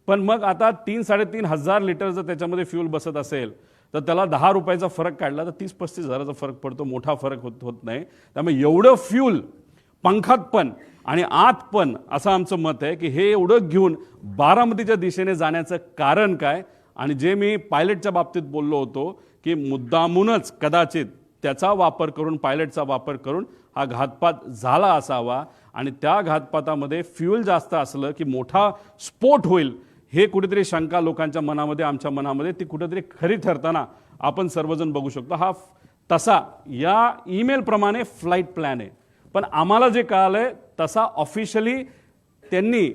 पण मग आता 3-3.5 हजार लिटर जर त्याच्यामध्ये फ्यूल बसत असेल तर त्याला 10 रुपयाचा फरक काढला तर 30-35 हजाराचा फरक पडतो, मोठा फरक होत नाही। त्यामुळे एवढं फ्यूल पंखात पण आणि आत पण असं आमचं मत आहे की हे एवढं घेऊन बारामतीच्या दिशेने जाण्याचं कारण काय। आणि जे मी पायलटच्या बाबतीत बोललो होतो की मुद्दामूनच कदाचित त्याचा वापर करून, पायलटचा वापर करून हा घातपात झाला असावा आणि त्या घातपातामध्ये फ्यूल जास्त असलं की मोठा स्फोट होईल हे कुठेतरी शंका लोकांच्या मनामध्ये, आमच्या मनामध्ये ती कुठेतरी खरी ठरताना आपण सर्वजण बघू शकतो। हा तसा या ईमेल प्रमाणे फ्लाईट प्लॅन आहे, पण आम्हाला जे कळालंय तसा ऑफिशियली त्यांनी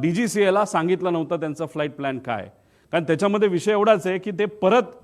DGCA ला सांगितलं नव्हतं त्यांचा फ्लाईट प्लॅन काय। कारण त्याच्यामध्ये विषय एवढाच आहे की ते परत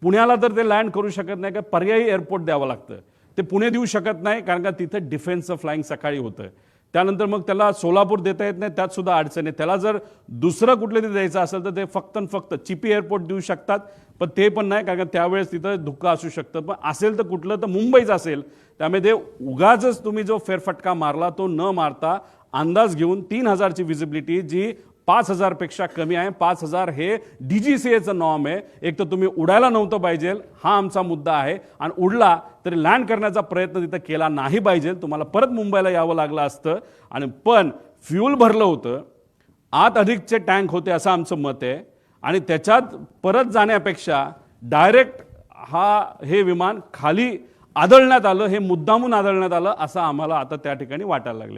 पुण्याला तर ते लँड करू शकत नाही, का पर्यायी एअरपोर्ट द्यावं लागतं। ते पुणे देऊ शकत नाही कारण का तिथे डिफेन्सचं फ्लाइंग सकाळी होतं। त्यानंतर मग त्याला सोलापूर देता येत नाही, त्यात सुद्धा अडचण आहे। त्याला जर दुसरं कुठलं तरी द्यायचं असेल तर ते फक्त चिपी एअरपोर्ट देऊ शकतात, पण ते पण नाही कारण त्यावेळेस तिथं धुक्का असू शकतं। पण असेल तर कुठलं तर मुंबईच असेल, त्यामुळे ते उगाच तुम्ही जो फेरफटका मारला तो न मारता अंदाज घेऊन 3000ची विजिबिलिटी जी 5000 पेक्षा कमी आहे, 5000 हे DGCAचं नॉर्म आहे। एक तर तुम्ही उडायला नव्हतं पाहिजे हा आमचा मुद्दा आहे, आणि उडला तरी लँड करण्याचा प्रयत्न तिथं केला नाही पाहिजे, तुम्हाला परत मुंबईला यावं लागलं असतं। आणि पण फ्यूल भरलं होतं, आत अधिकचे टँक होते असं आमचं मत आहे, आणि त्याच्यात परत जाण्यापेक्षा डायरेक्ट हे विमान खाली आदळण्यात आलं, हे मुद्दामून आदळण्यात आलं असं आम्हाला आता त्या ठिकाणी वाटायला लागलं।